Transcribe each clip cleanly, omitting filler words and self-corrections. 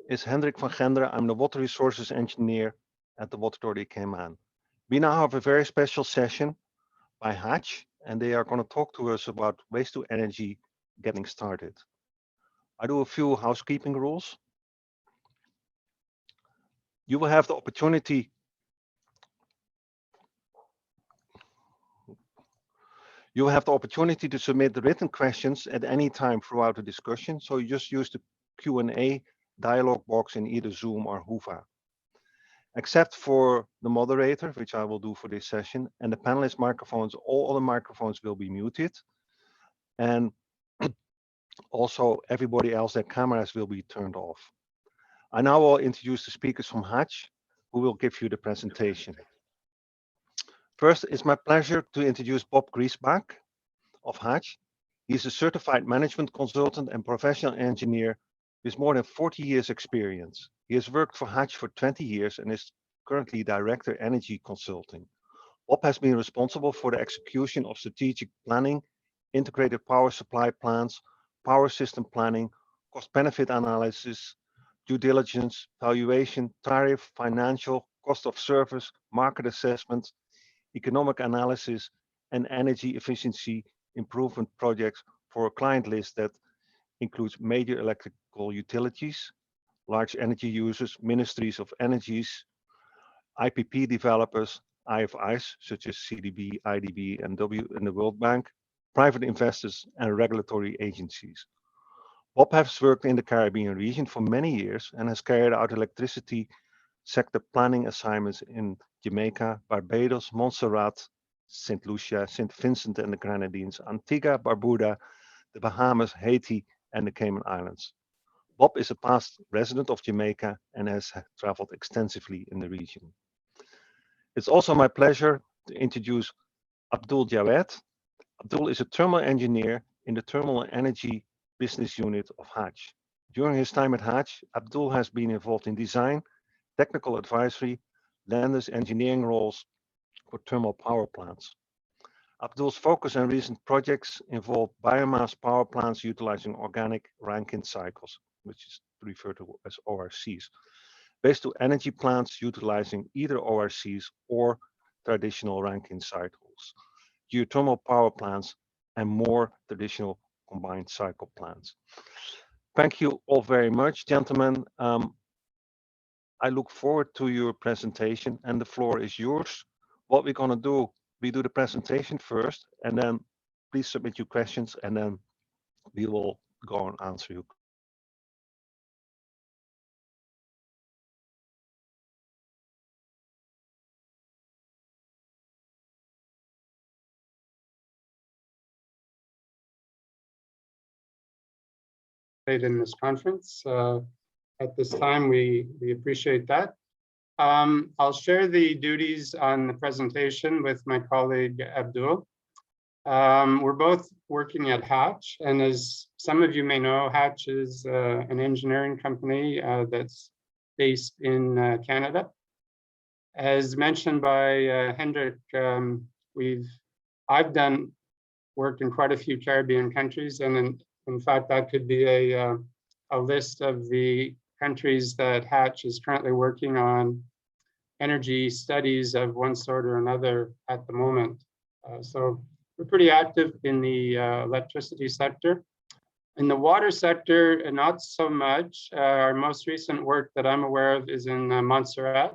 is Hendrik van Genderen. I'm the Water Resources Engineer at the Water Authority Cayman. We now have a very special session by Hatch, and they are going to talk to us about waste to energy getting started. I do a few housekeeping rules. You will have the opportunity to submit the written questions at any time throughout the discussion. So you just use the Q&A dialog box in either Zoom or Whova. Except for the moderator, which I will do for this session, and the panelist microphones, all other microphones will be muted. And also everybody else, their cameras will be turned off. I now will introduce the speakers from Hatch, who will give you the presentation. First, it's my pleasure to introduce Bob Griesbach of Hatch. He's a certified management consultant and professional engineer with more than 40 years experience. He has worked for Hatch for 20 years and is currently Director Energy Consulting. Bob has been responsible for the execution of strategic planning, integrated power supply plans, power system planning, cost-benefit analysis, due diligence, valuation, tariff, financial, cost of service, market assessment, economic analysis, and energy efficiency improvement projects for a client list that includes major electrical utilities, large energy users, ministries of energies, IPP developers, IFIs such as CDB, IDB, and the World Bank, private investors, and regulatory agencies. Bob has worked in the Caribbean region for many years and has carried out electricity sector planning assignments in Jamaica, Barbados, Montserrat, St. Lucia, St. Vincent and the Grenadines, Antigua, Barbuda, the Bahamas, Haiti, and the Cayman Islands. Bob is a past resident of Jamaica and has traveled extensively in the region. It's also my pleasure to introduce Abdul Javed. Abdul is a thermal engineer in the Thermal Energy Business Unit of Hatch. During his time at Hatch, Abdul has been involved in design, technical advisory, land engineering roles for thermal power plants. Abdul's focus on recent projects involve biomass power plants utilizing organic Rankine cycles, which is referred to as ORCs, based to energy plants utilizing either ORCs or traditional Rankine cycles, geothermal power plants, and more traditional combined cycle plants. Thank you all very much, gentlemen. I look forward to your presentation, and the floor is yours. What we're going to do, we do the presentation first, and then please submit your questions, and then we will go and answer you. In this conference. At this time, we appreciate that. I'll share the duties on the presentation with my colleague Abdul. We're both working at Hatch, and as some of you may know, Hatch is an engineering company that's based in Canada. As mentioned by Hendrik, I've done work in quite a few Caribbean countries, and in fact, that could be a list of the countries that Hatch is currently working on energy studies of one sort or another at the moment. So we're pretty active in the electricity sector. In the water sector, not so much. Our most recent work that I'm aware of is in Montserrat,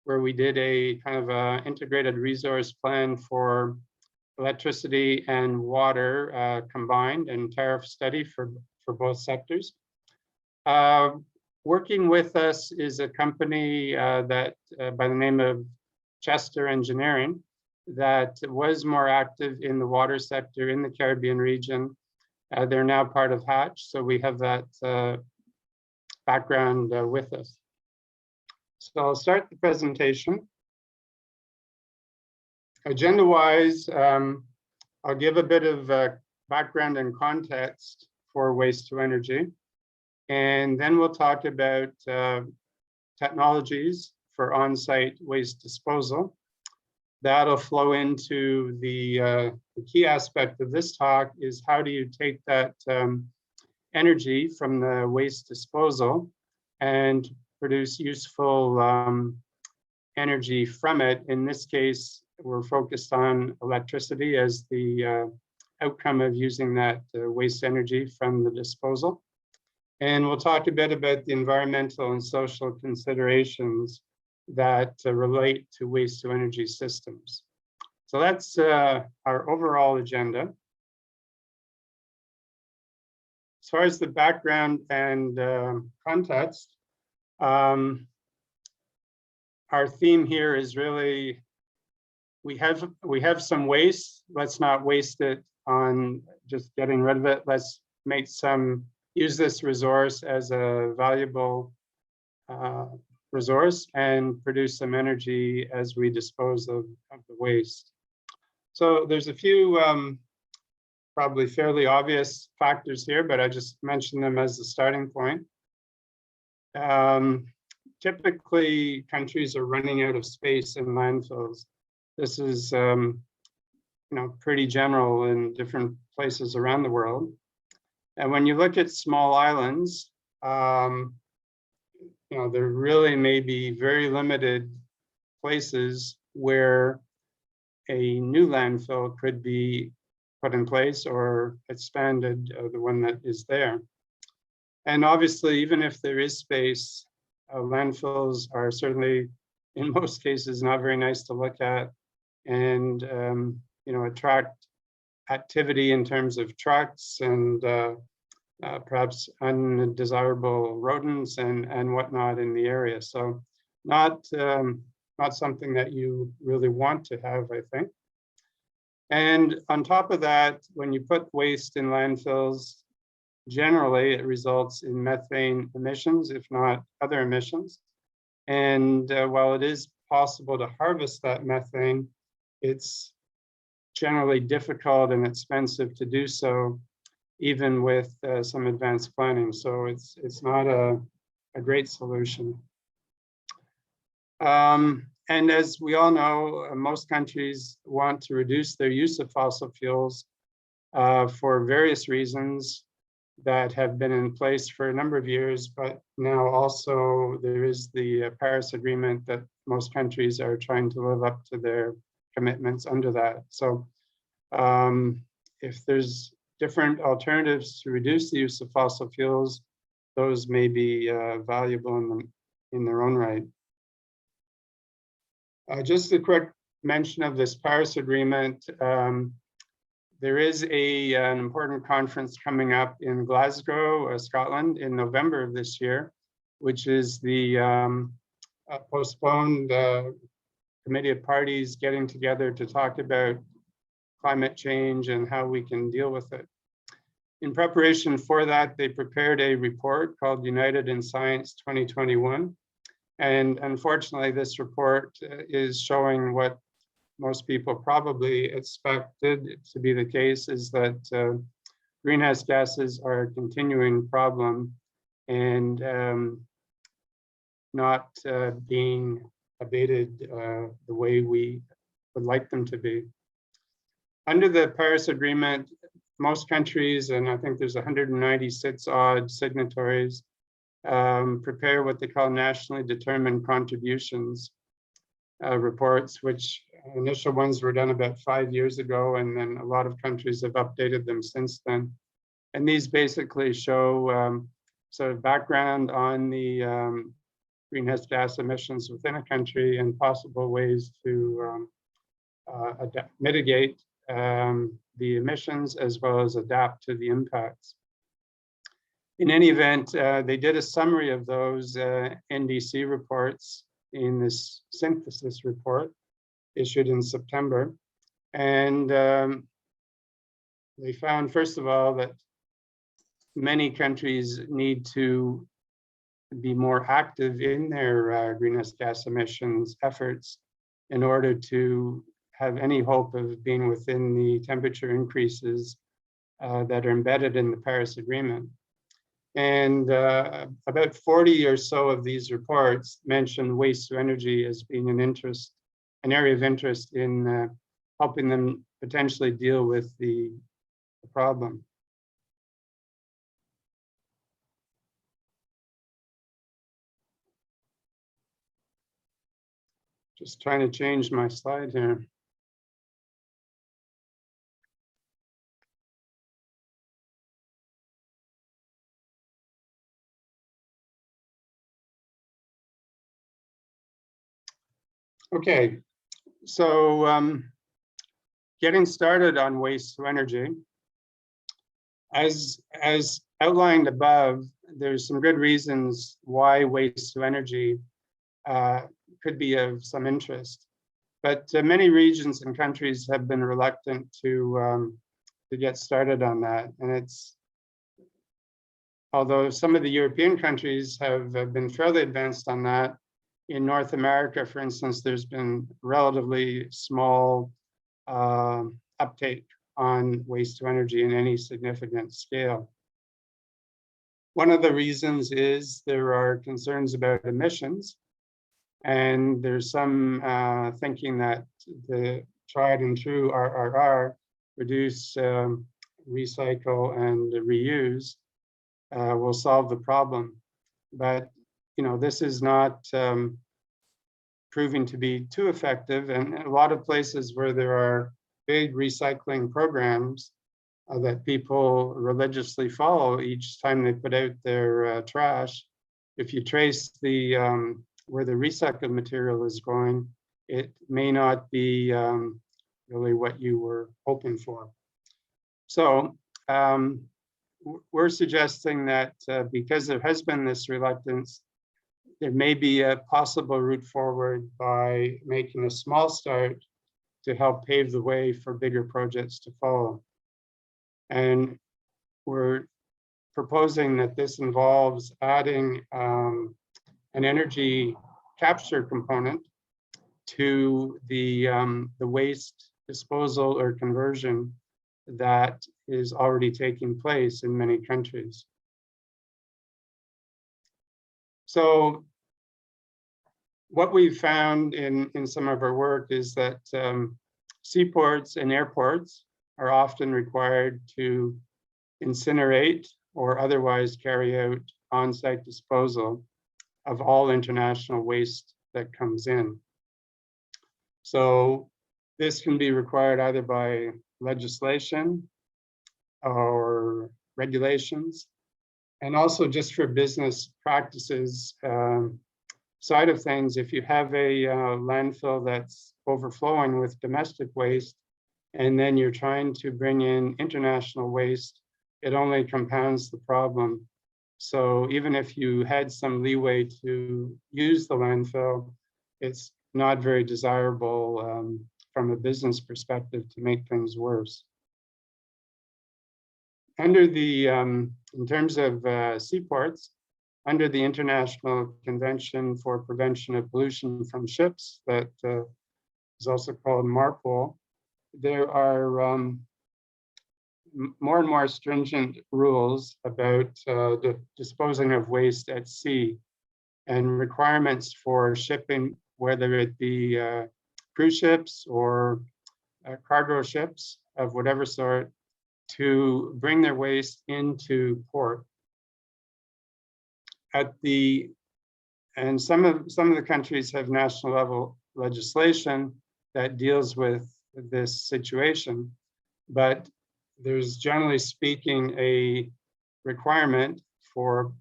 where we did a kind of integrated resource plan for electricity and water combined, and tariff study for both sectors. Working with us is a company that by the name of Chester Engineering that was more active in the water sector in the Caribbean region. They're now part of Hatch, so we have that background with us. So I'll start the presentation. Agenda-wise, I'll give a bit of background and context for waste to energy, and then we'll talk about technologies for on-site waste disposal. That'll flow into the key aspect of this talk is how do you take that energy from the waste disposal and produce useful energy from it. In this case, we're focused on electricity as the outcome of using that waste energy from the disposal. And we'll talk a bit about the environmental and social considerations that relate to waste to energy systems. So that's our overall agenda. As far as the background and context, our theme here is really, we have some waste. Let's not waste it on just getting rid of it. Let's make use this resource as a valuable resource and produce some energy as we dispose of the waste. So there's a few probably fairly obvious factors here, but I just mentioned them as the starting point. Typically, countries are running out of space in landfills. This is pretty general in different places around the world. And when you look at small islands, there really may be very limited places where a new landfill could be put in place or expanded, the one that is there. And obviously, even if there is space, landfills are certainly, in most cases, not very nice to look at, and attract activity in terms of trucks and perhaps undesirable rodents and whatnot in the area. So not something that you really want to have, I think. And on top of that, when you put waste in landfills, generally it results in methane emissions, if not other emissions. And while it is possible to harvest that methane, it's generally difficult and expensive to do so, even with some advanced planning. So it's not a great solution. And as we all know, most countries want to reduce their use of fossil fuels for various reasons that have been in place for a number of years, but now also there is the Paris Agreement that most countries are trying to live up to their commitments under that. So if there's different alternatives to reduce the use of fossil fuels, those may be valuable in their own right. Just a quick mention of this Paris Agreement. There is an important conference coming up in Glasgow, Scotland, in November of this year, which is the postponed Committee of Parties getting together to talk about climate change and how we can deal with it. In preparation for that, they prepared a report called United in Science 2021. And unfortunately, this report is showing what most people probably expected to be the case, is that greenhouse gases are a continuing problem and not being abated the way we would like them to be. Under the Paris Agreement, most countries, and I think there's 196 odd signatories, prepare what they call nationally determined contributions reports, which initial ones were done about 5 years ago, and then a lot of countries have updated them since then. And these basically show sort of background on the greenhouse gas emissions within a country and possible ways to mitigate the emissions as well as adapt to the impacts. In any event, they did a summary of those NDC reports in this synthesis report issued in September. And they found, first of all, that many countries need to be more active in their greenhouse gas emissions efforts in order to have any hope of being within the temperature increases that are embedded in the Paris Agreement. And about 40 or so of these reports mention waste to energy as being an area of interest in helping them potentially deal with the problem. Just trying to change my slide here. Okay, so getting started on waste to energy. As outlined above, there's some good reasons why waste to energy could be of some interest. But many regions and countries have been reluctant to get started on that. And although some of the European countries have been fairly advanced on that, in North America, for instance, there's been relatively small uptake on waste to energy in any significant scale. One of the reasons is there are concerns about emissions, and there's some thinking that the tried and true RRR, reduce, recycle, and reuse, will solve the problem. But this is not proving to be too effective, and a lot of places where there are big recycling programs that people religiously follow each time they put out their trash, if you trace the where the recycled material is going, it may not be really what you were hoping for. So we're suggesting that because there has been this reluctance, there may be a possible route forward by making a small start to help pave the way for bigger projects to follow. And we're proposing that this involves adding an energy capture component to the waste disposal or conversion that is already taking place in many countries. So what we've found in some of our work is that seaports and airports are often required to incinerate or otherwise carry out on-site disposal of all international waste that comes in. So this can be required either by legislation or regulations, and also just for business practices side of things. If you have a landfill that's overflowing with domestic waste, and then you're trying to bring in international waste, it only compounds the problem. So even if you had some leeway to use the landfill, it's not very desirable from a business perspective to make things worse. Under the, in terms of seaports, under the International Convention for Prevention of Pollution from Ships, that is also called MARPOL, there are more and more stringent rules about the disposing of waste at sea, and requirements for shipping, whether it be cruise ships or cargo ships of whatever sort, to bring their waste into port. And some of the countries have national level legislation that deals with this situation, but there's generally speaking a requirement for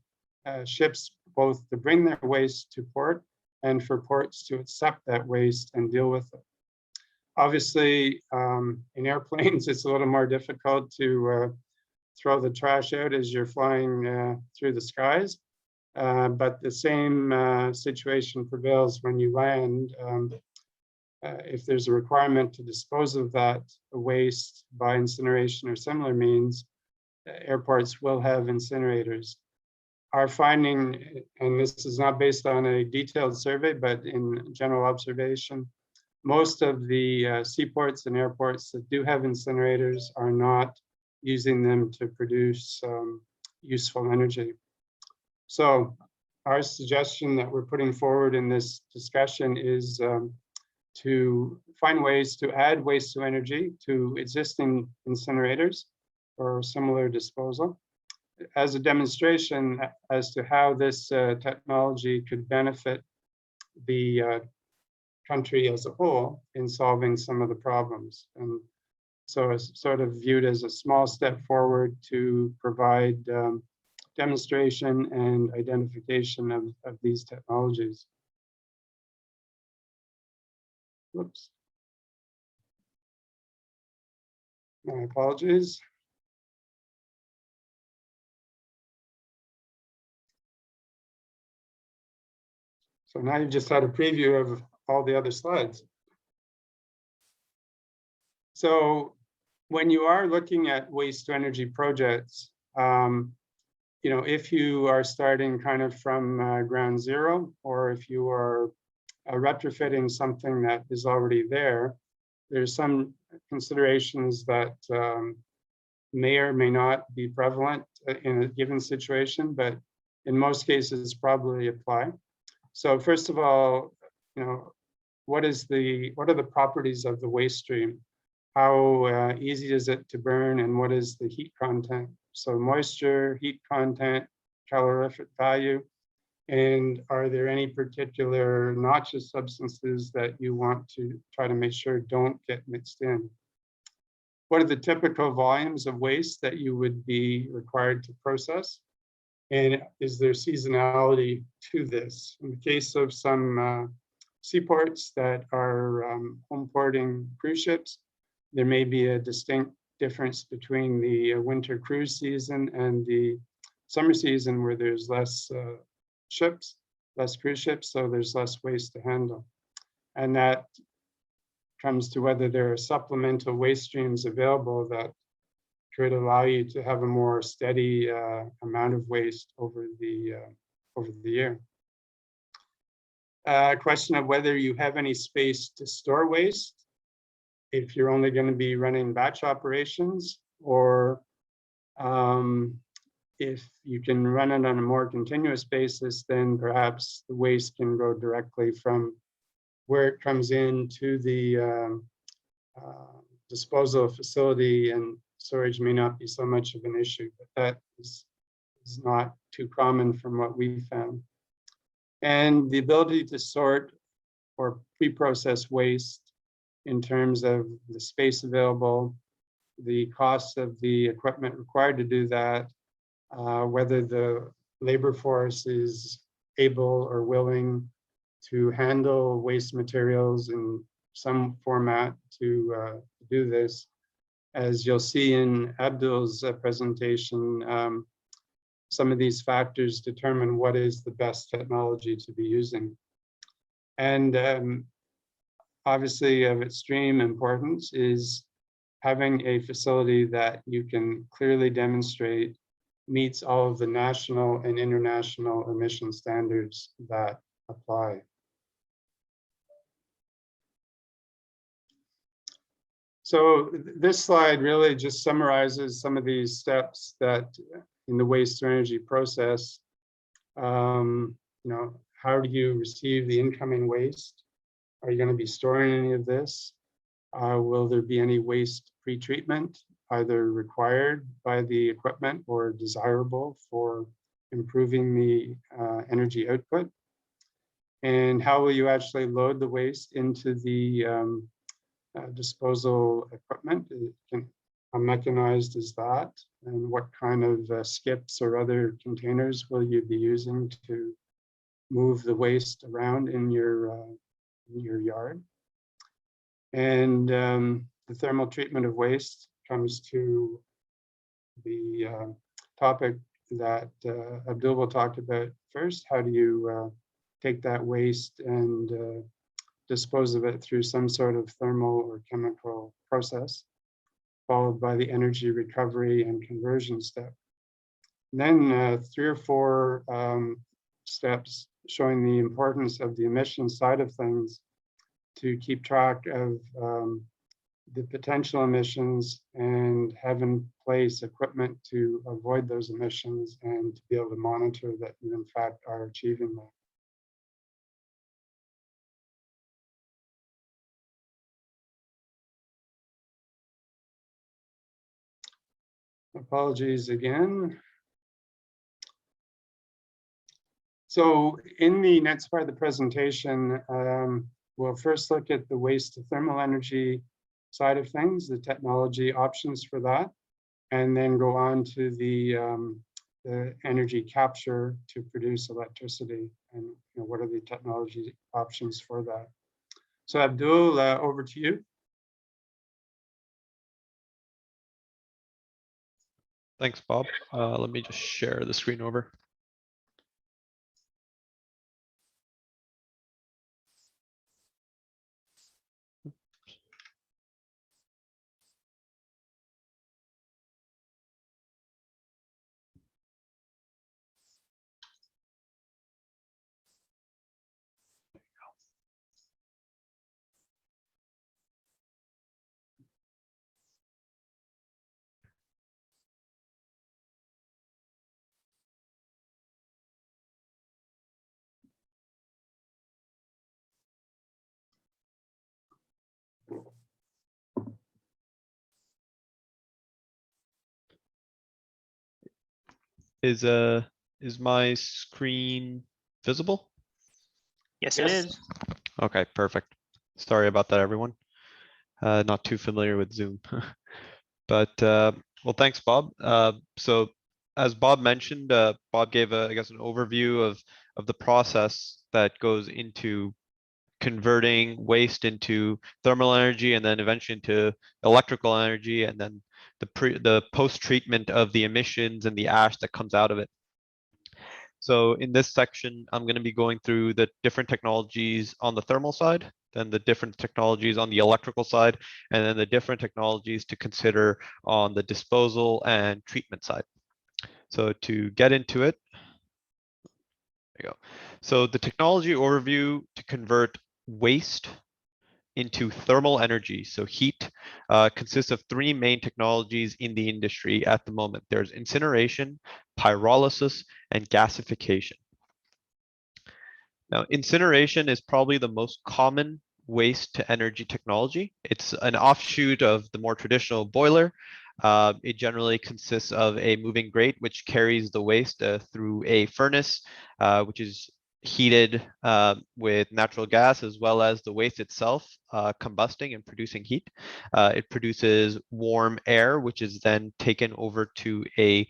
ships both to bring their waste to port and for ports to accept that waste and deal with it. Obviously, in airplanes, it's a little more difficult to throw the trash out as you're flying through the skies, but the same situation prevails when you land. If there's a requirement to dispose of that waste by incineration or similar means, airports will have incinerators. Our finding, and this is not based on a detailed survey, but in general observation, most of the seaports and airports that do have incinerators are not using them to produce useful energy. So our suggestion that we're putting forward in this discussion is to find ways to add waste to energy to existing incinerators or similar disposal, as a demonstration as to how this technology could benefit the country as a whole in solving some of the problems. And so it's sort of viewed as a small step forward to provide demonstration and identification of these technologies. Whoops. My apologies. So now you've just had a preview of all the other slides. So when you are looking at waste to energy projects, if you are starting kind of from ground zero, or if you are retrofitting something that is already there, there's some considerations that may or may not be prevalent in a given situation, but in most cases probably apply. So first of all, what are the properties of the waste stream? How easy is it to burn, and what is the heat content? So moisture, heat content, calorific value, and are there any particular noxious substances that you want to try to make sure don't get mixed in? What are the typical volumes of waste that you would be required to process? And is there seasonality to this? In the case of some seaports that are home porting cruise ships, there may be a distinct difference between the winter cruise season and the summer season, where there's less cruise ships, so there's less waste to handle. And that comes to whether there are supplemental waste streams available that could allow you to have a more steady amount of waste over the year. Question of whether you have any space to store waste, if you're only going to be running batch operations, or if you can run it on a more continuous basis, then perhaps the waste can go directly from where it comes in to the disposal facility, and storage may not be so much of an issue, but that is not too common from what we found. And the ability to sort or pre-process waste in terms of the space available, the cost of the equipment required to do that, whether the labor force is able or willing to handle waste materials in some format to do this. As you'll see in Abdul's presentation, some of these factors determine what is the best technology to be using. And obviously of extreme importance is having a facility that you can clearly demonstrate meets all of the national and international emission standards that apply. So this slide really just summarizes some of these steps that in the waste to energy process, how do you receive the incoming waste? Are you going to be storing any of this? Will there be any waste pre-treatment, either required by the equipment or desirable for improving the energy output? And how will you actually load the waste into the disposal equipment? How mechanized is that? And what kind of skips or other containers will you be using to move the waste around in your yard? And the thermal treatment of waste comes to the topic that Abdul will talk about first. How do you take that waste and dispose of it through some sort of thermal or chemical process, followed by the energy recovery and conversion step. And then 3 or 4 steps showing the importance of the emission side of things to keep track of the potential emissions and have in place equipment to avoid those emissions and to be able to monitor that you in fact are achieving that. Apologies again. So in the next part of the presentation, we'll first look at the waste to thermal energy side of things, the technology options for that, and then go on to the energy capture to produce electricity, and what are the technology options for that. So Abdul, over to you. Thanks, Bob. Let me just share the screen over. Is my screen visible? Yes, it is. Okay, perfect. Sorry about that, everyone. Not too familiar with Zoom. But well, thanks, Bob. So as Bob mentioned, Bob gave I guess an overview of the process that goes into converting waste into thermal energy and then eventually into electrical energy, and then the post-treatment of the emissions and the ash that comes out of it. So in this section, I'm going to be going through the different technologies on the thermal side, then the different technologies on the electrical side, and then the different technologies to consider on the disposal and treatment side. So to get into it, there you go. So the technology overview to convert waste into thermal energy, so heat, consists of three main technologies in the industry at the moment. There's incineration, pyrolysis, and gasification. Now, incineration is probably the most common waste to energy technology. It's an offshoot of the more traditional boiler. It generally consists of a moving grate which carries the waste through a furnace, which is heated with natural gas, as well as the waste itself combusting and producing heat. It produces warm air, which is then taken over to a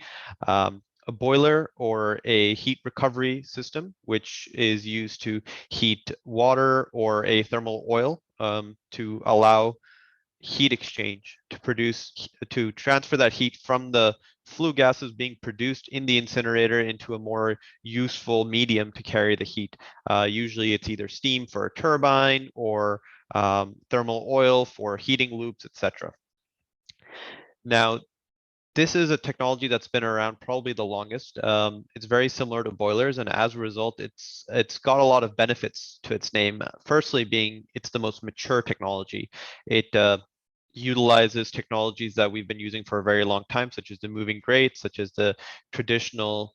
boiler or a heat recovery system, which is used to heat water or a thermal oil to allow heat exchange to transfer that heat from the flue gases being produced in the incinerator into a more useful medium to carry the heat. Usually it's either steam for a turbine or thermal oil for heating loops, etc. Now, this is a technology that's been around probably the longest. It's very similar to boilers, and as a result, it's got a lot of benefits to its name. Firstly, being it's the most mature technology. It utilizes technologies that we've been using for a very long time, such as the moving grates, such as the traditional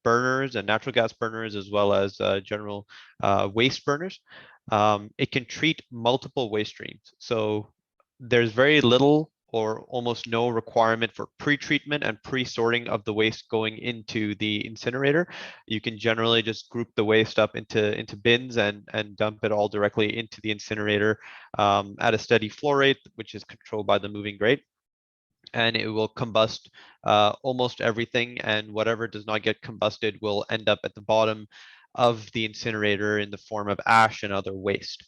burners and natural gas burners, as well as general waste burners. It can treat multiple waste streams. So there's very little or almost no requirement for pre-treatment and pre-sorting of the waste going into the incinerator. You can generally just group the waste up into bins and dump it all directly into the incinerator at a steady flow rate, which is controlled by the moving grate. And it will combust almost everything, and whatever does not get combusted will end up at the bottom of the incinerator in the form of ash and other waste.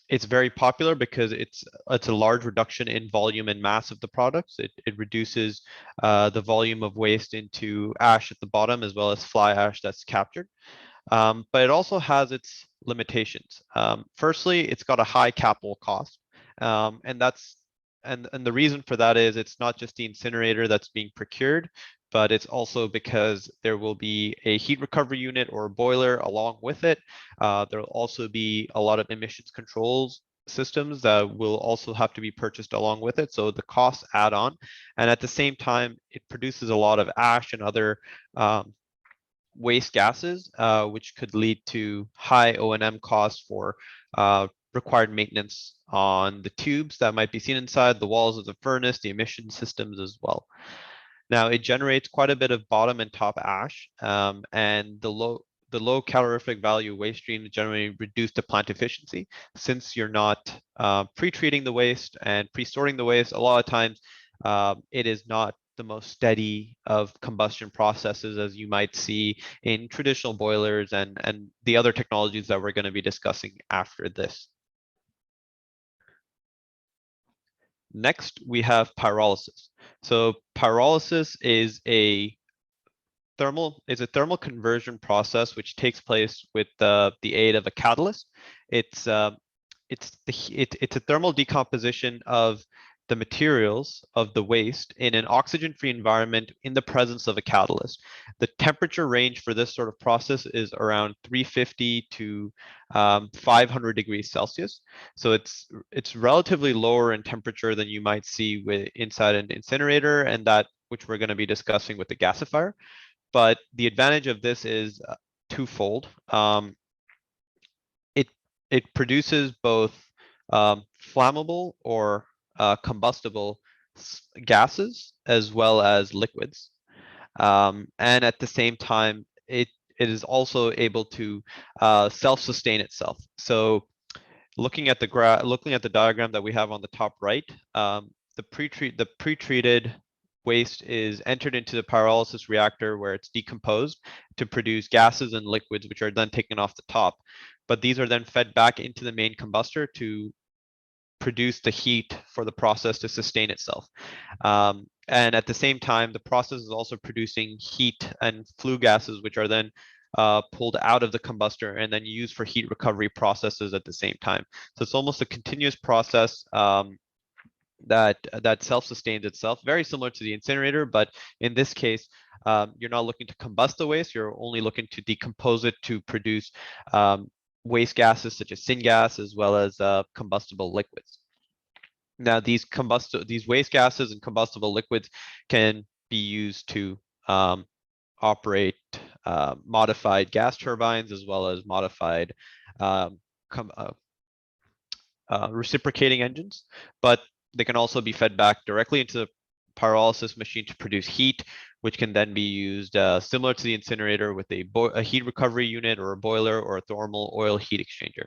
It's very popular because it's a large reduction in volume and mass of the products. It reduces the volume of waste into ash at the bottom, as well as fly ash that's captured. But it also has its limitations. Firstly, it's got a high capital cost, and the reason for that is it's not just the incinerator that's being procured, but it's also because there will be a heat recovery unit or a boiler along with it. There will also be a lot of emissions controls systems that will also have to be purchased along with it. So the costs add on, and at the same time, it produces a lot of ash and other waste gases, which could lead to high O&M costs for required maintenance on the tubes that might be seen inside the walls of the furnace, the emission systems as well. Now, it generates quite a bit of bottom and top ash, and the the low calorific value waste streams generally reduce the plant efficiency. Since you're not pre-treating the waste and pre-sorting the waste, a lot of times it is not the most steady of combustion processes as you might see in traditional boilers and the other technologies that we're going to be discussing after this. Next, we have pyrolysis. So pyrolysis is a thermal conversion process which takes place with the aid of a catalyst. It's a thermal decomposition of the materials of the waste in an oxygen-free environment in the presence of a catalyst. The temperature range for this sort of process is around 350 to 500 degrees Celsius. So it's relatively lower in temperature than you might see inside an incinerator, and that which we're going to be discussing with the gasifier. But the advantage of this is twofold. It produces both flammable or combustible gases as well as liquids, and at the same time, it is also able to self-sustain itself. So, looking at the diagram that we have on the top right, the pre-treated waste is entered into the pyrolysis reactor where it's decomposed to produce gases and liquids, which are then taken off the top. But these are then fed back into the main combustor to produce the heat for the process to sustain itself. And at the same time, the process is also producing heat and flue gases, which are then pulled out of the combustor and then used for heat recovery processes at the same time. So it's almost a continuous process that self-sustains itself, very similar to the incinerator, but in this case, you're not looking to combust the waste, you're only looking to decompose it to produce waste gases such as syngas as well as combustible liquids. Now, these waste gases and combustible liquids can be used to operate modified gas turbines as well as modified reciprocating engines, but they can also be fed back directly into the pyrolysis machine to produce heat, which can then be used similar to the incinerator with a heat recovery unit or a boiler or a thermal oil heat exchanger.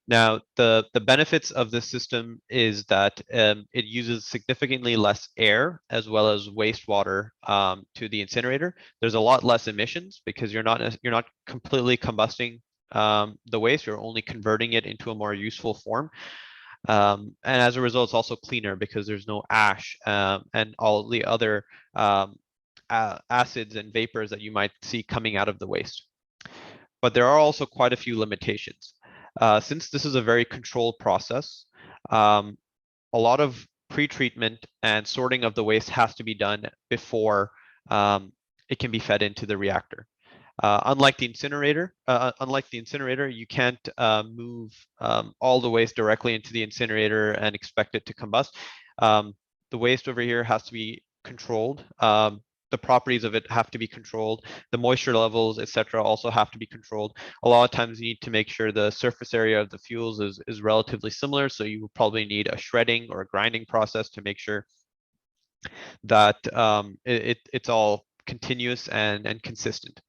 Now, the benefits of this system is that it uses significantly less air as well as wastewater to the incinerator. There's a lot less emissions because you're not completely combusting the waste, you're only converting it into a more useful form. And as a result, it's also cleaner because there's no ash and all the other acids and vapors that you might see coming out of the waste. But there are also quite a few limitations. Since this is a very controlled process, a lot of pre-treatment and sorting of the waste has to be done before it can be fed into the reactor. Unlike the incinerator, you can't move all the waste directly into the incinerator and expect it to combust. The waste over here has to be controlled. The properties of it have to be controlled. The moisture levels, etc., also have to be controlled. A lot of times you need to make sure the surface area of the fuels is relatively similar. So you will probably need a shredding or a grinding process to make sure that it's all continuous and consistent.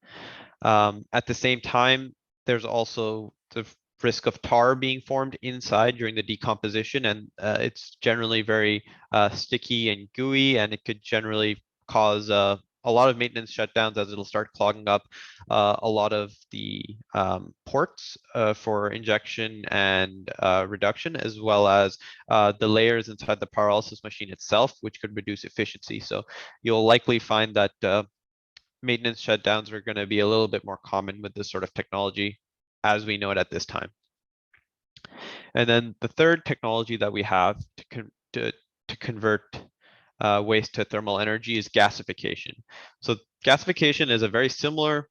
At the same time, there's also the risk of tar being formed inside during the decomposition, and it's generally very sticky and gooey, and it could generally cause a lot of maintenance shutdowns as it'll start clogging up a lot of the ports for injection and reduction, as well as the layers inside the pyrolysis machine itself, which could reduce efficiency. So you'll likely find that maintenance shutdowns are going to be a little bit more common with this sort of technology as we know it at this time. And then the third technology that we have to convert waste to thermal energy is gasification. So gasification is a very similar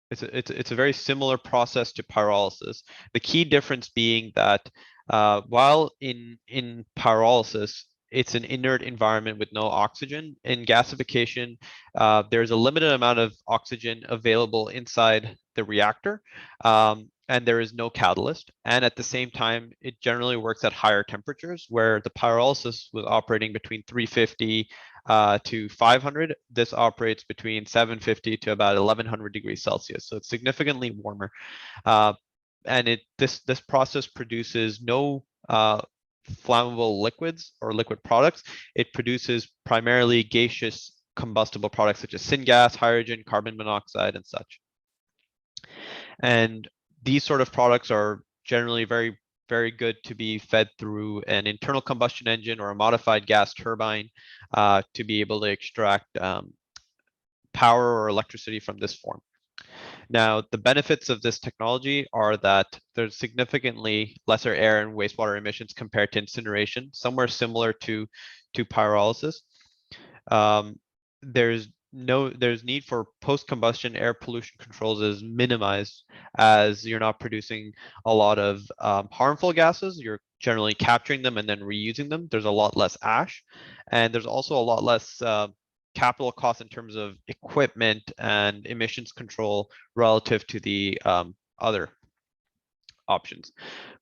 it's a very similar process to pyrolysis. The key difference being that while in pyrolysis it's an inert environment with no oxygen, in gasification there's a limited amount of oxygen available inside the reactor, and there is no catalyst. And at the same time, it generally works at higher temperatures, where the pyrolysis was operating between 350 to 500, this operates between 750 to about 1100 degrees Celsius. So it's significantly warmer. And this process produces no flammable liquids or liquid products. It produces primarily gaseous combustible products such as syngas, hydrogen, carbon monoxide, and such. And these sort of products are generally very, very good to be fed through an internal combustion engine or a modified gas turbine to be able to extract power or electricity from this form. Now, the benefits of this technology are that there's significantly lesser air and wastewater emissions compared to incineration, somewhere similar to pyrolysis. There's need for post-combustion air pollution controls is minimized, as you're not producing a lot of harmful gases. You're generally capturing them and then reusing them. There's a lot less ash, and there's also a lot less capital costs in terms of equipment and emissions control relative to the other options.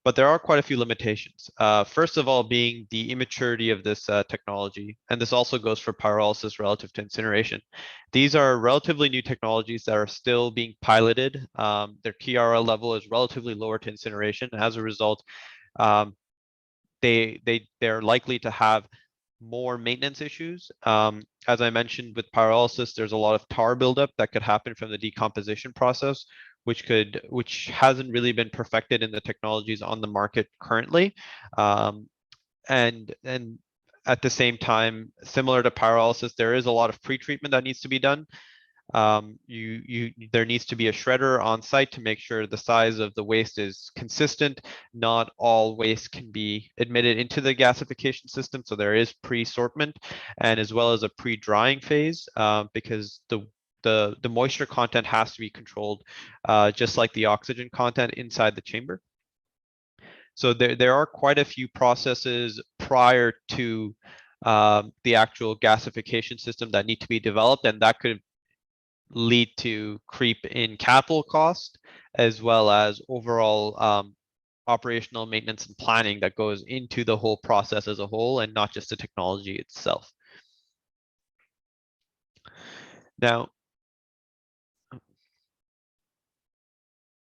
But there are quite a few limitations. First of all, being the immaturity of this technology, and this also goes for pyrolysis relative to incineration. These are relatively new technologies that are still being piloted. Their TRL level is relatively lower to incineration. As a result, they're likely to have more maintenance issues. As I mentioned with pyrolysis, there's a lot of tar buildup that could happen from the decomposition process, which hasn't really been perfected in the technologies on the market currently. And at the same time, similar to pyrolysis, there is a lot of pre-treatment that needs to be done. There needs to be a shredder on site to make sure the size of the waste is consistent. Not all waste can be admitted into the gasification system, so there is pre-sortment and as well as a pre-drying phase because the moisture content has to be controlled just like the oxygen content inside the chamber. So there are quite a few processes prior to the actual gasification system that need to be developed, and that could lead to creep in capital cost as well as overall operational maintenance and planning that goes into the whole process as a whole and not just the technology itself. Now,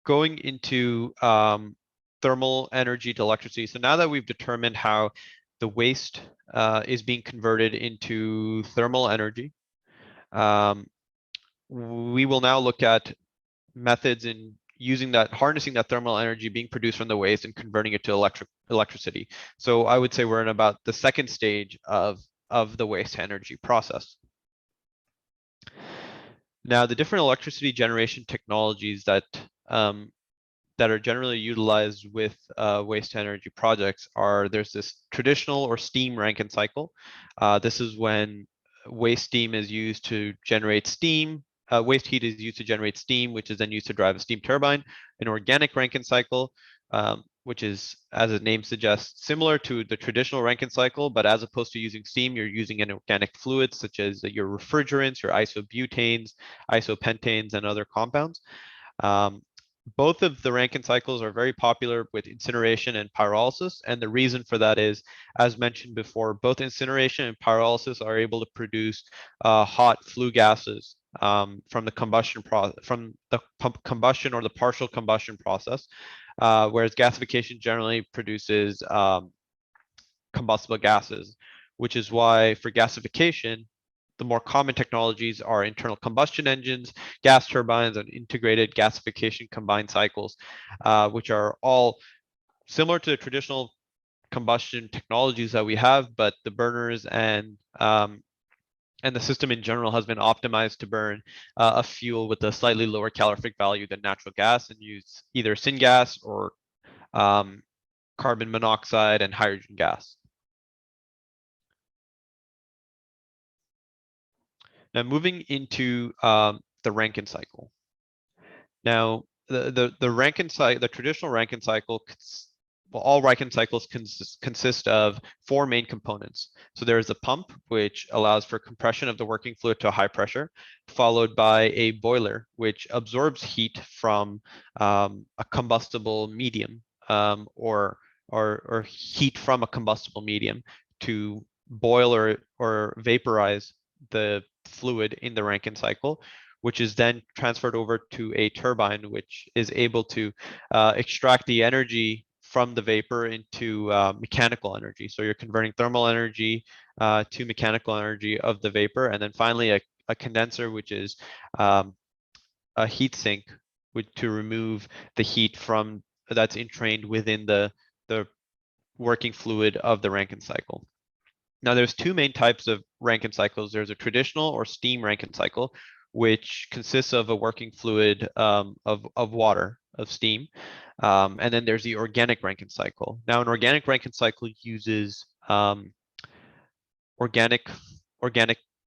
going into thermal energy to electricity. So now that we've determined how the waste is being converted into thermal energy, we will now look at methods in harnessing that thermal energy being produced from the waste and converting it to electricity. So I would say we're in about the second stage of the waste to energy process. Now, the different electricity generation technologies that are generally utilized with waste to energy projects there's this traditional or steam Rankine cycle. This is when waste steam is used to generate steam. Waste heat is used to generate steam, which is then used to drive a steam turbine. An organic Rankine cycle, which is, as the name suggests, similar to the traditional Rankine cycle, but as opposed to using steam, you're using an organic fluid such as your refrigerants, your isobutanes, isopentanes, and other compounds. Both of the Rankine cycles are very popular with incineration and pyrolysis, and the reason for that is, as mentioned before, both incineration and pyrolysis are able to produce hot flue gases from the combustion combustion or the partial combustion process, whereas gasification generally produces combustible gases, which is why for gasification, the more common technologies are internal combustion engines, gas turbines, and integrated gasification combined cycles, which are all similar to the traditional combustion technologies that we have, but the burners and the system in general has been optimized to burn a fuel with a slightly lower calorific value than natural gas and use either syngas or carbon monoxide and hydrogen gas. Now, moving into the Rankine cycle. Now, the Rankine cycle, the traditional Rankine cycle, all Rankine cycles consist of four main components. So there is a pump, which allows for compression of the working fluid to a high pressure, followed by a boiler, which absorbs heat from a combustible medium or heat from a combustible medium to boil or vaporize the fluid in the Rankine cycle, which is then transferred over to a turbine, which is able to extract the energy from the vapor into mechanical energy. So you're converting thermal energy to mechanical energy of the vapor. And then finally, a condenser, which is a heat sink to remove the heat from that's entrained within the working fluid of the Rankine cycle. Now, there's two main types of Rankine cycles. There's a traditional or steam Rankine cycle, which consists of a working fluid of water, of steam. And then there's the organic Rankine cycle. Now, an organic Rankine cycle uses organic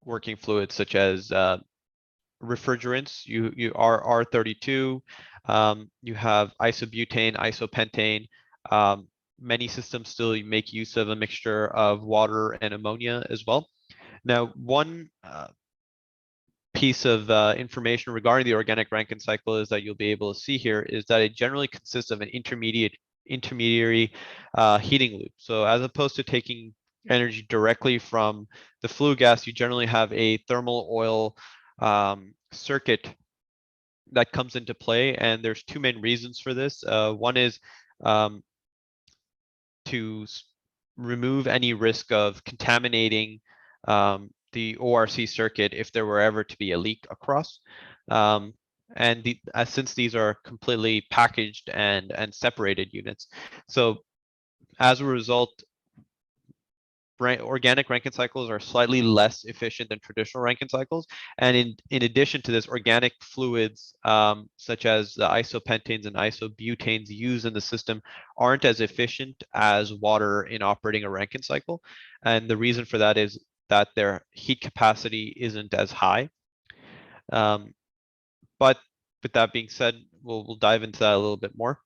working fluids such as refrigerants. You are R32. You have isobutane, isopentane. Many systems still make use of a mixture of water and ammonia as well. Now, one piece of information regarding the organic Rankine cycle is that you'll be able to see here is that it generally consists of an intermediary heating loop. So as opposed to taking energy directly from the flue gas, you generally have a thermal oil circuit that comes into play, and there's two main reasons for this. One is to remove any risk of contaminating the ORC circuit if there were ever to be a leak across. Since these are completely packaged and separated units, so as a result, organic Rankine cycles are slightly less efficient than traditional Rankine cycles. And in addition to this, organic fluids such as the isopentanes and isobutanes used in the system aren't as efficient as water in operating a Rankine cycle. And the reason for that is that their heat capacity isn't as high. But with that being said, we'll dive into that a little bit more.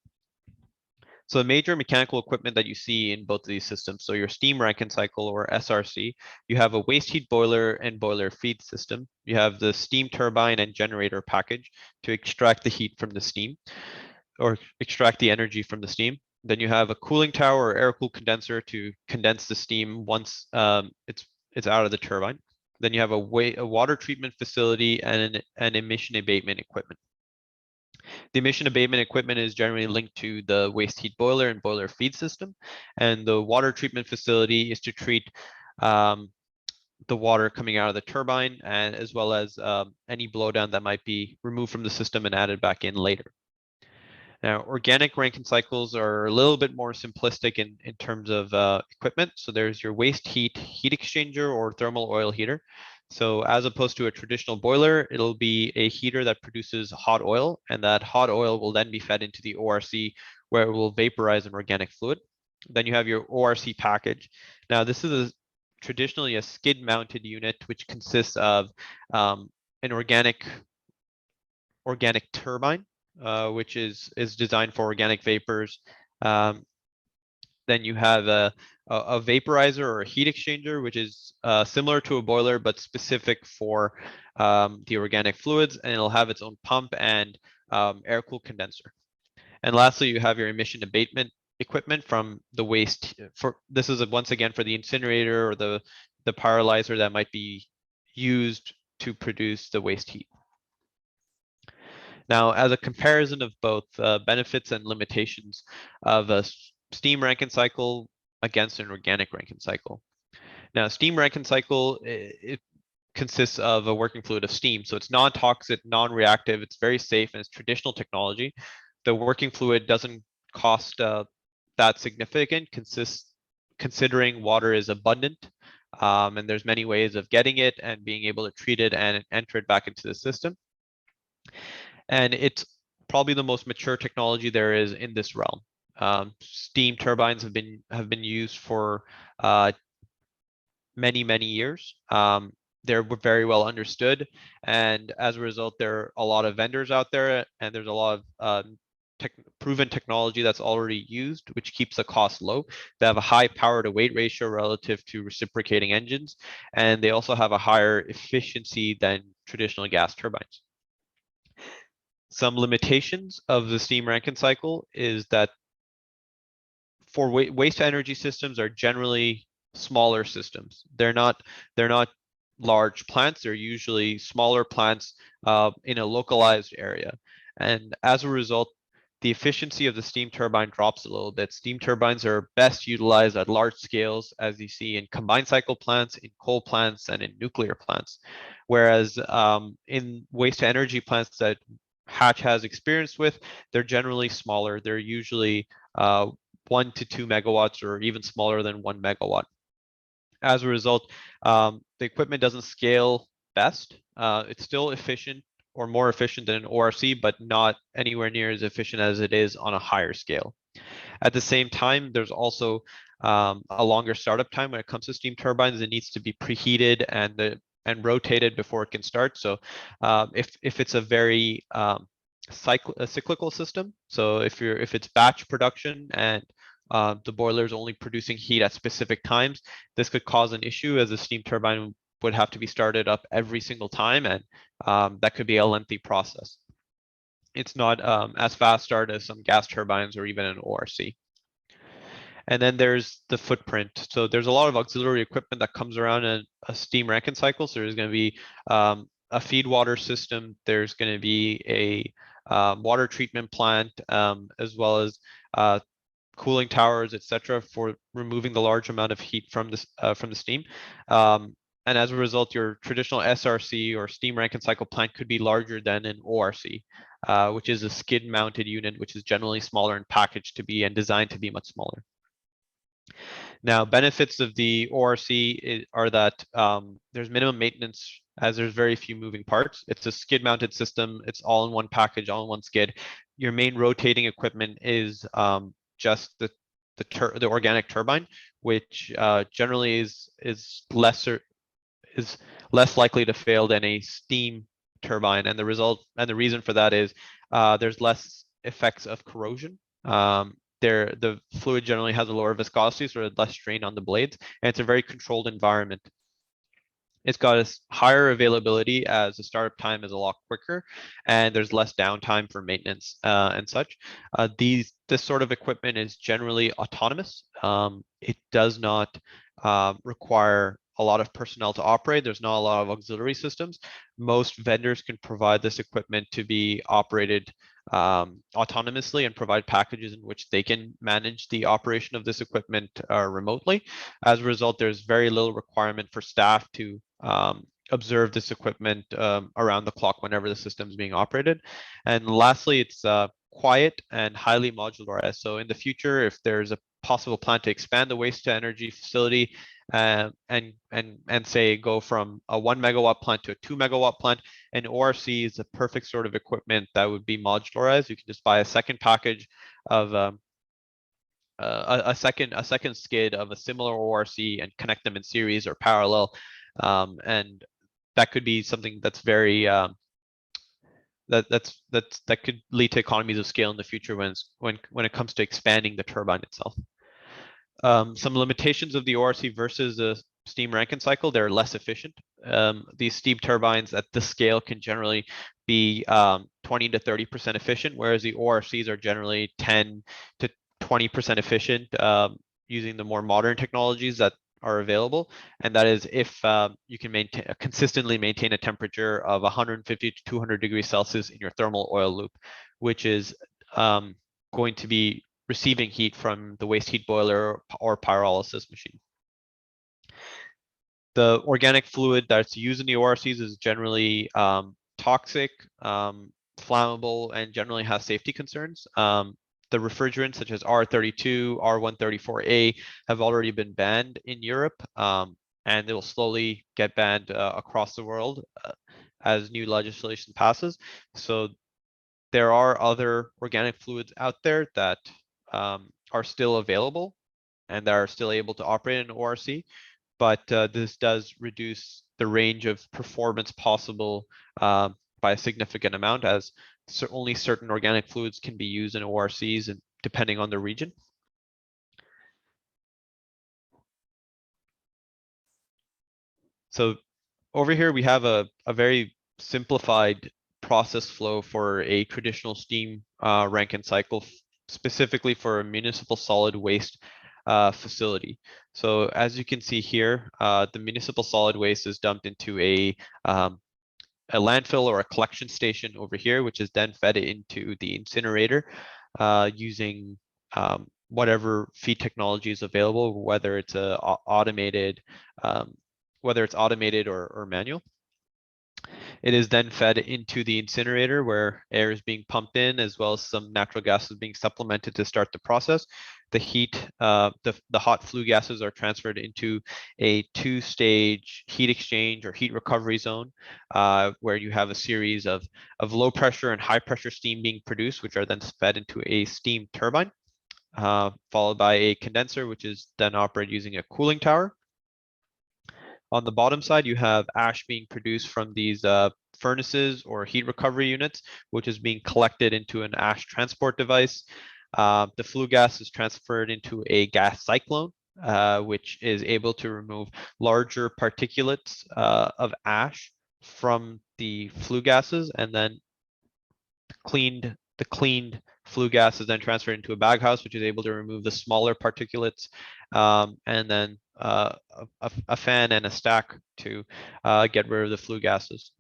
So the major mechanical equipment that you see in both of these systems, so your steam Rankine cycle or SRC, you have a waste heat boiler and boiler feed system. You have the steam turbine and generator package to extract the heat from the steam or extract the energy from the steam. Then you have a cooling tower or air-cooled condenser to condense the steam once it's out of the turbine. Then you have a water treatment facility and an emission abatement equipment. The emission abatement equipment is generally linked to the waste heat boiler and boiler feed system. And the water treatment facility is to treat the water coming out of the turbine, and as well as any blowdown that might be removed from the system and added back in later. Now, organic Rankine cycles are a little bit more simplistic in terms of equipment. So there's your waste heat exchanger or thermal oil heater. So as opposed to a traditional boiler, it'll be a heater that produces hot oil, and that hot oil will then be fed into the ORC where it will vaporize an organic fluid. Then you have your ORC package. Now, this is traditionally a skid mounted unit, which consists of an organic turbine, which is designed for organic vapors. Then you have a vaporizer or a heat exchanger, which is similar to a boiler, but specific for the organic fluids, and it'll have its own pump and air-cooled condenser. And lastly, you have your emission abatement equipment from the waste. This is once again for the incinerator or the pyrolyzer that might be used to produce the waste heat. Now, as a comparison of both benefits and limitations of a steam Rankine cycle against an organic Rankine cycle. Now, steam Rankine cycle, it consists of a working fluid of steam. So it's non-toxic, non-reactive, it's very safe, and it's traditional technology. The working fluid doesn't cost that significant, considering water is abundant, and there's many ways of getting it and being able to treat it and enter it back into the system. And it's probably the most mature technology there is in this realm. Steam turbines have been used for many years. They're very well understood, and as a result, there are a lot of vendors out there, and there's a lot of proven technology that's already used, which keeps the cost low. They have a high power to weight ratio relative to reciprocating engines, and they also have a higher efficiency than traditional gas turbines. Some limitations of the steam Rankine cycle is that for waste energy systems are generally smaller systems. They're not large plants. They're usually smaller plants in a localized area. And as a result, the efficiency of the steam turbine drops a little bit. Steam turbines are best utilized at large scales, as you see in combined cycle plants, in coal plants, and in nuclear plants. Whereas in waste to energy plants that Hatch has experience with, they're generally smaller. They're usually 1 to 2 megawatts or even smaller than 1 megawatt. As a result, the equipment doesn't scale best. It's still efficient or more efficient than an ORC, but not anywhere near as efficient as it is on a higher scale. At the same time, there's also a longer startup time when it comes to steam turbines. It needs to be preheated and rotated before it can start. So if it's a very cyclical system, so if it's batch production and the boiler is only producing heat at specific times, this could cause an issue, as the steam turbine would have to be started up every single time, and that could be a lengthy process. It's not as fast start as some gas turbines or even an ORC. And then there's the footprint. So there's a lot of auxiliary equipment that comes around in a steam Rankine cycle. So there's going to be a feed water system. There's going to be a water treatment plant, as well as cooling towers, etc., for removing the large amount of heat from the steam. And as a result, your traditional SRC or steam Rankine cycle plant could be larger than an ORC, which is a skid-mounted unit, which is generally smaller and packaged to be and designed to be much smaller. Now, benefits of the ORC are that there's minimum maintenance, as there's very few moving parts. It's a skid-mounted system. It's all in one package, all in one skid. Your main rotating equipment is just the organic turbine, which generally is less likely to fail than a steam turbine, and the reason for that is there's less effects of corrosion. The fluid generally has a lower viscosity, so less strain on the blades, and it's a very controlled environment. It's got a higher availability, as the startup time is a lot quicker, and there's less downtime for maintenance and such. This sort of equipment is generally autonomous. It does not require a lot of personnel to operate. There's not a lot of auxiliary systems. Most vendors can provide this equipment to be operated autonomously and provide packages in which they can manage the operation of this equipment remotely. As a result, there's very little requirement for staff to observe this equipment around the clock whenever the system is being operated. And lastly, it's quiet and highly modularized. So in the future, if there's a possible plan to expand the waste to energy facility and say go from a 1 megawatt plant to a 2 megawatt plant, an ORC is the perfect sort of equipment that would be modularized. You can just buy a second package of a second skid of a similar ORC and connect them in series or parallel, and that could be something that's very that could lead to economies of scale in the future when it comes to expanding the turbine itself. Some limitations of the ORC versus the steam Rankine cycle: they're less efficient. These steam turbines at this scale can generally be 20 to 30% efficient, whereas the ORCs are generally 10 to 20% efficient using the more modern technologies that are available. And that is if you can consistently maintain a temperature of 150 to 200 degrees Celsius in your thermal oil loop, which is going to be receiving heat from the waste heat boiler or pyrolysis machine. The organic fluid that's used in the ORCs is generally toxic, flammable, and generally has safety concerns. The refrigerants such as R32, R134A have already been banned in Europe, and they will slowly get banned across the world as new legislation passes. So there are other organic fluids out there that are still available and that are still able to operate in ORC, but this does reduce the range of performance possible by a significant amount, as only certain organic fluids can be used in ORCs and depending on the region. So over here we have a very simplified process flow for a traditional steam Rankine cycle, specifically for a municipal solid waste facility. So as you can see here, the municipal solid waste is dumped into a landfill or a collection station over here, which is then fed into the incinerator using whatever feed technology is available, whether it's automated or manual. It is then fed into the incinerator where air is being pumped in, as well as some natural gas is being supplemented to start the process. The heat, the hot flue gases are transferred into a two-stage heat exchange or heat recovery zone, where you have a series of low pressure and high pressure steam being produced, which are then fed into a steam turbine, followed by a condenser, which is then operated using a cooling tower. On the bottom side, you have ash being produced from these furnaces or heat recovery units, which is being collected into an ash transport device. The flue gas is transferred into a gas cyclone, which is able to remove larger particulates of ash from the flue gases, and then the cleaned flue gas is then transferred into a baghouse, which is able to remove the smaller particulates, and then a fan and a stack to get rid of the flue gases.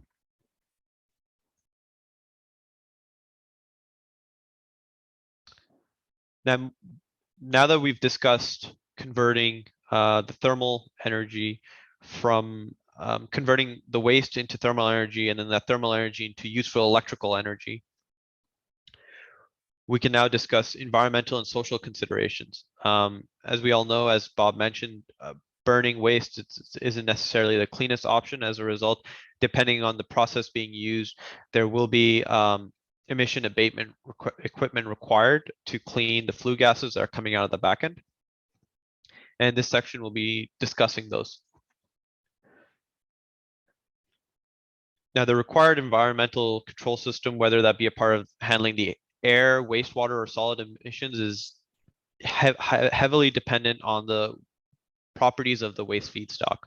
Now that we've discussed converting the thermal energy from converting the waste into thermal energy, and then that thermal energy into useful electrical energy, we can now discuss environmental and social considerations. As we all know, as Bob mentioned, burning waste isn't necessarily the cleanest option. As a result, depending on the process being used, there will be emission abatement equipment required to clean the flue gases that are coming out of the back end. And this section will be discussing those. Now, the required environmental control system, whether that be a part of handling the air, wastewater, or solid emissions, is heavily dependent on the properties of the waste feedstock.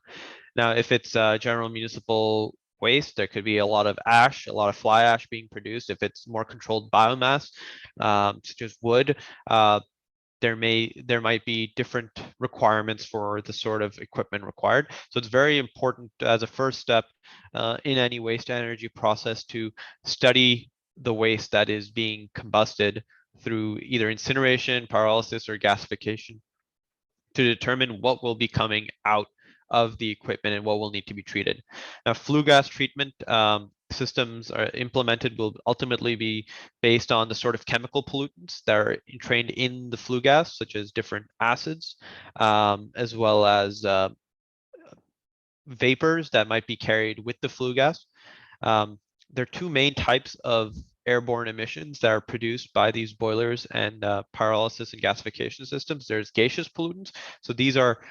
Now, if it's general municipal waste, there could be a lot of ash, a lot of fly ash being produced. If it's more controlled biomass, such as wood, there might be different requirements for the sort of equipment required. So it's very important as a first step in any waste energy process to study the waste that is being combusted through either incineration, pyrolysis, or gasification to determine what will be coming out of the equipment and what will need to be treated. Now, flue gas treatment systems are implemented will ultimately be based on the sort of chemical pollutants that are entrained in the flue gas, such as different acids, as well as vapors that might be carried with the flue gas. There are two main types of airborne emissions that are produced by these boilers and pyrolysis and gasification systems. There's gaseous pollutants. So these are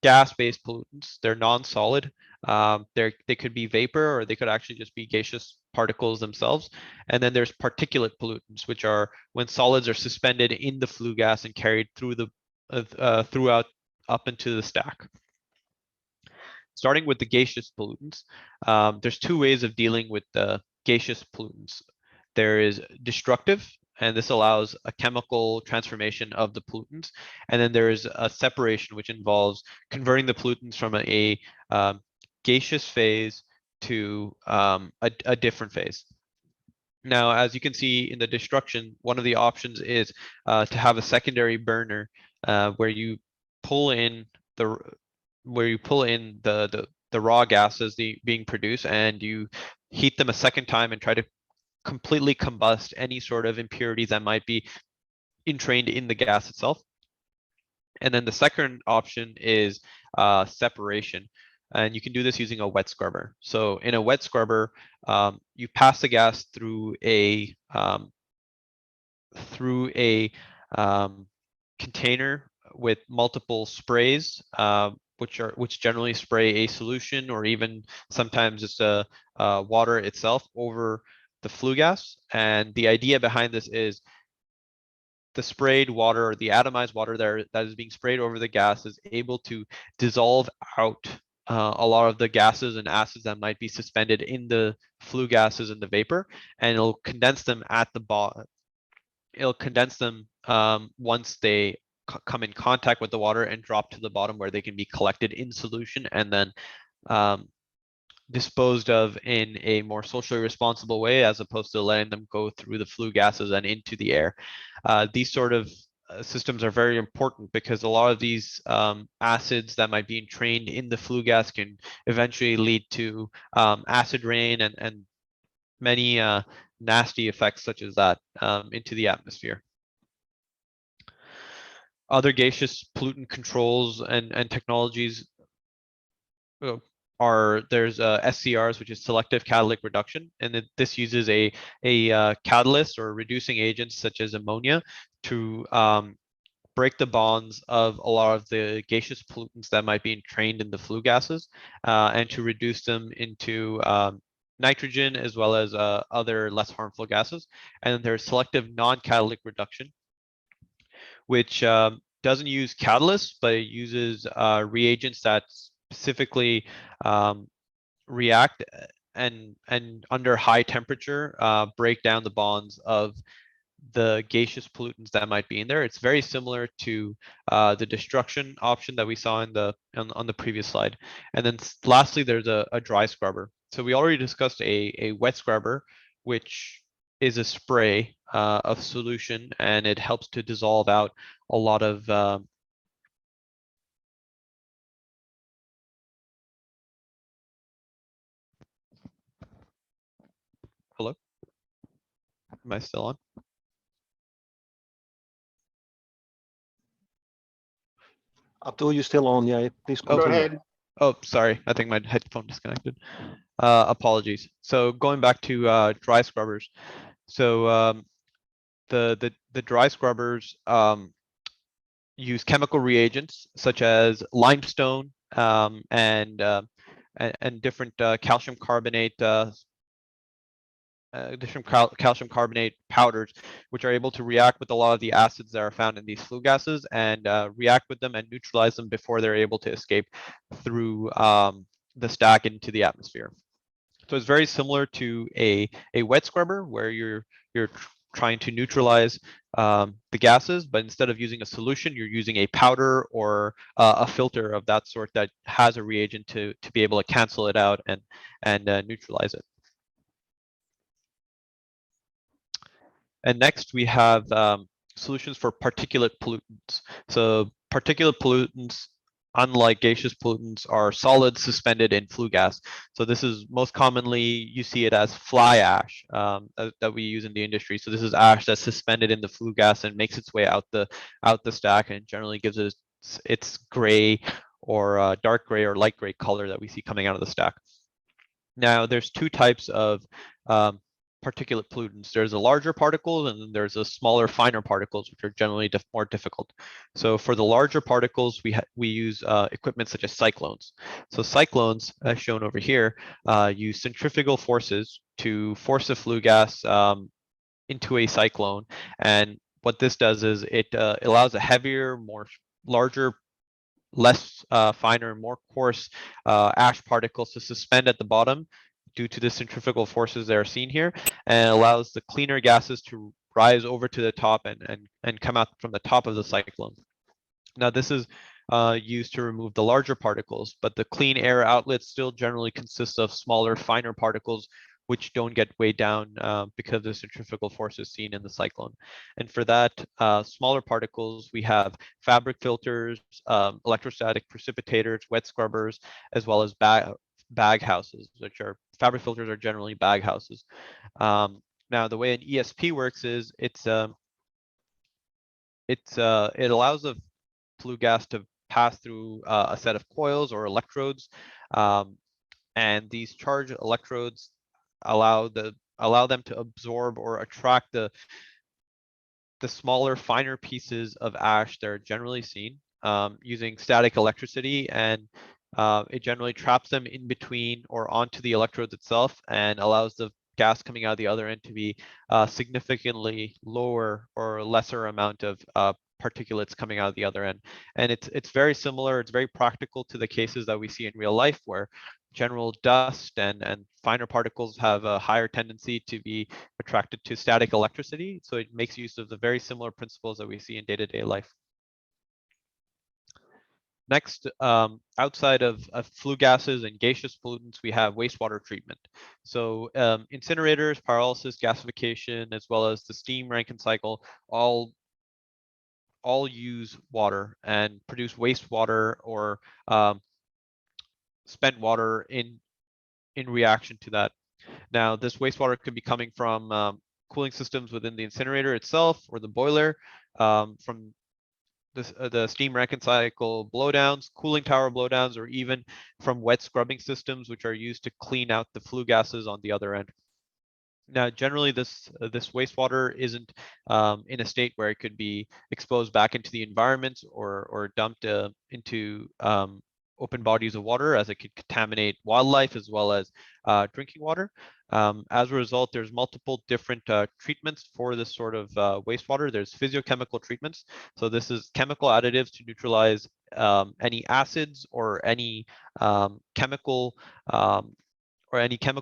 gas-based pollutants. They're non-solid. They could be vapor, or they could actually just be gaseous particles themselves. And then there's particulate pollutants, which are when solids are suspended in the flue gas and carried through the throughout up into the stack. Starting with the gaseous pollutants, there's two ways of dealing with the gaseous pollutants. There is destructive, and this allows a chemical transformation of the pollutants. And then there is a separation, which involves converting the pollutants from a gaseous phase to a different phase. Now, as you can see in the destruction, one of the options is to have a secondary burner where you pull in the raw gases being produced, and you heat them a second time and try to completely combust any sort of impurities that might be entrained in the gas itself. And then the second option is separation. And you can do this using a wet scrubber. So in a wet scrubber, you pass the gas through a container with multiple sprays, which generally spray a solution, or even sometimes just water itself over the flue gas. And the idea behind this is the sprayed water, or the atomized water that is being sprayed over the gas, is able to dissolve out a lot of the gases and acids that might be suspended in the flue gases and the vapor, and it'll condense them at the bottom. It'll condense them once they come in contact with the water and drop to the bottom where they can be collected in solution and then disposed of in a more socially responsible way, as opposed to letting them go through the flue gases and into the air. These sort of systems are very important because a lot of these acids that might be entrained in the flue gas can eventually lead to acid rain and many nasty effects such as that into the atmosphere. Other gaseous pollutant controls and technologies there's SCRs, which is selective catalytic reduction, and this uses a catalyst or reducing agents such as ammonia to break the bonds of a lot of the gaseous pollutants that might be entrained in the flue gases and to reduce them into nitrogen as well as other less harmful gases. And then there's selective non-catalytic reduction, which doesn't use catalysts, but it uses reagents that specifically react and under high temperature break down the bonds of the gaseous pollutants that might be in there. It's very similar to the destruction option that we saw in on the previous slide. And then lastly, there's a dry scrubber. So we already discussed a wet scrubber, which is a spray of solution, and it helps to dissolve out a lot of hello? Am I still on? Abdul, you still on? Yeah, please Go continue. ahead. Oh, sorry. I think my headphone disconnected. Apologies. So going back to dry scrubbers. So the dry scrubbers use chemical reagents such as limestone and different calcium carbonate calcium carbonate powders, which are able to react with a lot of the acids that are found in these flue gases and react with them and neutralize them before they're able to escape through the stack into the atmosphere. So it's very similar to a wet scrubber where you're trying to neutralize the gases, but instead of using a solution, you're using a powder or a filter of that sort that has a reagent to be able to cancel it out and neutralize it. And next we have solutions for particulate pollutants. So particulate pollutants, unlike gaseous pollutants, are solid suspended in flue gas. So this is most commonly, you see it as fly ash that we use in the industry. So this is ash that's suspended in the flue gas and makes its way out the stack and generally gives it its gray or dark gray or light gray color that we see coming out of the stack. Now there's two types of particulate pollutants. There's a larger particles and then there's a smaller, finer particles, which are generally more difficult. So for the larger particles, we use equipment such as cyclones. So cyclones, as shown over here, use centrifugal forces to force the flue gas into a cyclone. And what this does is it allows a heavier, larger, less finer and more coarse ash particles to suspend at the bottom due to the centrifugal forces that are seen here, and allows the cleaner gases to rise over to the top and come out from the top of the cyclone. Now this is used to remove the larger particles, but the clean air outlet still generally consists of smaller, finer particles which don't get weighed down because of the centrifugal forces seen in the cyclone. And for that, smaller particles, we have fabric filters, electrostatic precipitators, wet scrubbers, as well as bag houses, which are fabric filters are generally bag houses. Now the way an ESP works is it allows the flue gas to pass through a set of coils or electrodes, and these charged electrodes allow them to absorb or attract the smaller, finer pieces of ash that are generally seen using static electricity, and it generally traps them in between or onto the electrodes itself and allows the gas coming out the other end to be significantly lower or lesser amount of particulates coming out the other end. And it's very similar, it's very practical to the cases that we see in real life where general dust and finer particles have a higher tendency to be attracted to static electricity. So it makes use of the very similar principles that we see in day-to-day life. Next, outside of flue gases and gaseous pollutants, we have wastewater treatment. So incinerators, pyrolysis, gasification, as well as the steam Rankine cycle, all use water and produce wastewater or spent water in reaction to that. Now, this wastewater could be coming from cooling systems within the incinerator itself or the boiler, from the steam Rankine cycle blowdowns, cooling tower blowdowns, or even from wet scrubbing systems, which are used to clean out the flue gases on the other end. Now, generally, this wastewater isn't in a state where it could be exposed back into the environment or dumped into open bodies of water, as it could contaminate wildlife as well as drinking water. As a result, there's multiple different treatments for this sort of wastewater. There's physiochemical treatments. So this is chemical additives to neutralize any acids or any chemical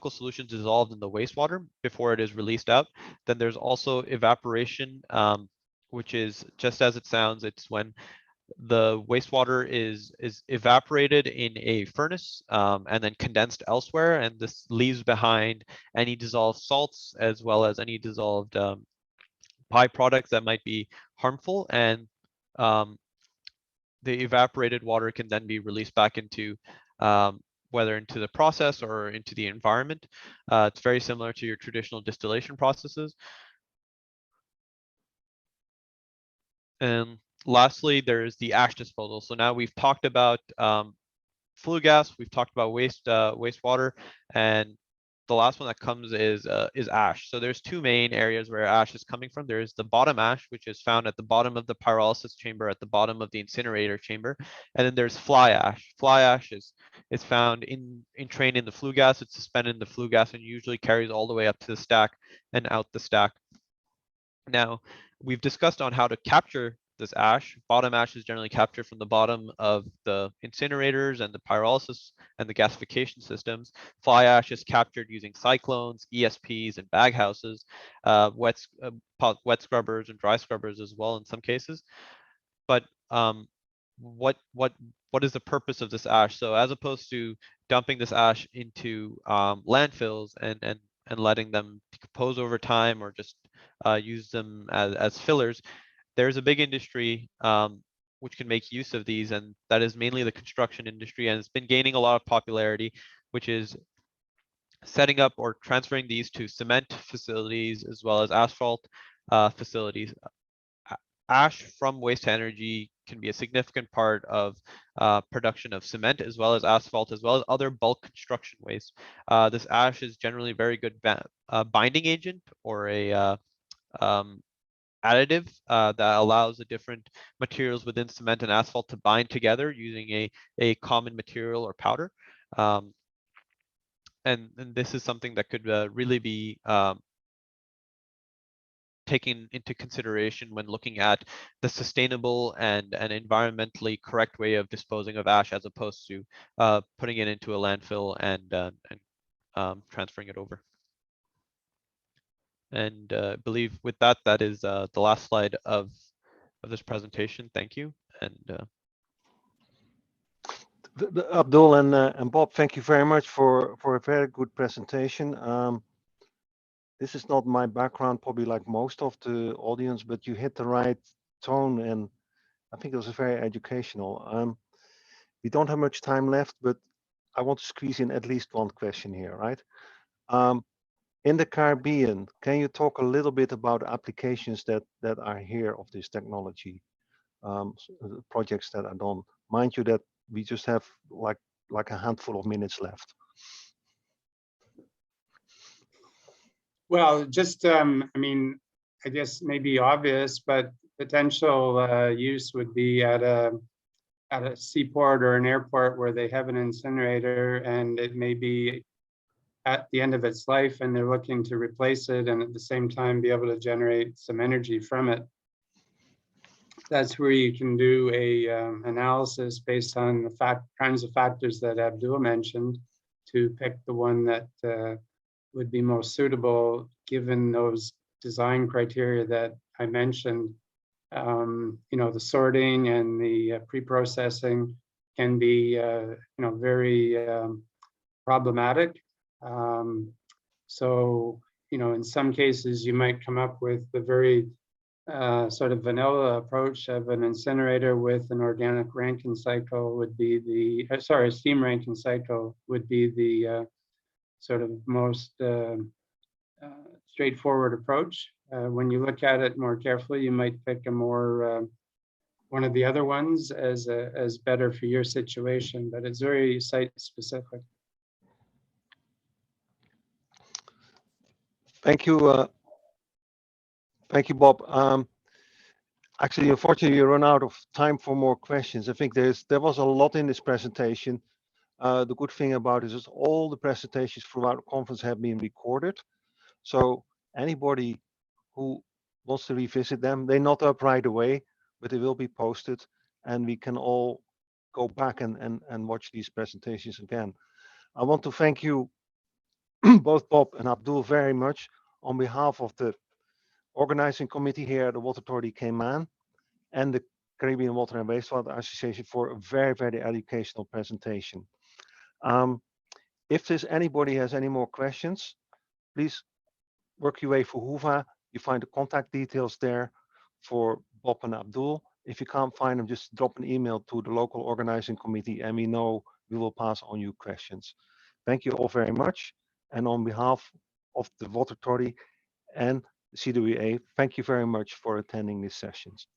solutions dissolved in the wastewater before it is released out. Then there's also evaporation, which is just as it sounds. It's when the wastewater is evaporated in a furnace and then condensed elsewhere, and this leaves behind any dissolved salts as well as any dissolved byproducts that might be harmful, and the evaporated water can then be released back into whether into the process or into the environment. It's very similar to your traditional distillation processes. And lastly, there's the ash disposal. So now we've talked about flue gas, we've talked about wastewater, and the last one that comes is ash. So there's two main areas where ash is coming from. There's the bottom ash, which is found at the bottom of the pyrolysis chamber, at the bottom of the incinerator chamber, and then there's fly ash. Fly ash is found entrained in the flue gas. It's suspended in the flue gas and usually carries all the way up to the stack and out the stack. Now, we've discussed on how to capture this ash. Bottom ash is generally captured from the bottom of the incinerators and the pyrolysis and the gasification systems. Fly ash is captured using cyclones, ESPs, and baghouses, wet scrubbers and dry scrubbers as well in some cases. But what is the purpose of this ash? So as opposed to dumping this ash into landfills and letting them decompose over time or just use them as fillers, there's a big industry which can make use of these, and that is mainly the construction industry, and it's been gaining a lot of popularity, which is setting up or transferring these to cement facilities as well as asphalt facilities. Ash from waste to energy can be a significant part of production of cement as well as asphalt, as well as other bulk construction waste. This ash is generally a very good binding agent or a additive that allows the different materials within cement and asphalt to bind together using a common material or powder. And this is something that could really be taken into consideration when looking at the sustainable and an environmentally correct way of disposing of ash, as opposed to putting it into a landfill and transferring it over. And I believe with that, that is the last slide of this presentation. Thank you. And Abdul and Bob, thank you very much for a very good presentation. This is not my background, probably like most of the audience, but you hit the right tone, and I think it was very educational. We don't have much time left, but I want to squeeze in at least one question here, right? In the Caribbean, can you talk a little bit about applications that are here of this technology, projects that are done? Mind you that we just have like a handful of minutes left. Well, just, I mean, I guess maybe obvious, but potential use would be at a seaport or an airport where they have an incinerator and it may be at the end of its life and they're looking to replace it and at the same time be able to generate some energy from it. That's where you can do a analysis based on the kinds of factors that Abdul mentioned to pick the one that would be most suitable given those design criteria that I mentioned. You know, the sorting and the pre-processing, can be, very problematic. So, in some cases, you might come up with the very sort of vanilla approach of an incinerator with an organic Rankine cycle would be the, steam Rankine cycle would be the sort of most straightforward approach. When you look at it more carefully, you might pick a more one of the other ones as better for your situation, but it's very site specific. Thank you. Thank you, Bob. Actually, unfortunately, we run out of time for more questions. I think there was a lot in this presentation. The good thing about it is all the presentations throughout the conference have been recorded. So anybody who wants to revisit them, they're not up right away, but they will be posted and we can all go back and watch these presentations again. I want to thank you, both Bob and Abdul, very much on behalf of the organizing committee here at the Water Authority Cayman and the Caribbean Water and Wastewater Association for a very, very educational presentation. If there's anybody has any more questions, please work your way for HUVA. You find the contact details there for Bob and Abdul. If you can't find them, just drop an email to the local organizing committee and we know we will pass on your questions. Thank you all very much. And on behalf of the Water Authority and the CWA, thank you very much for attending these sessions.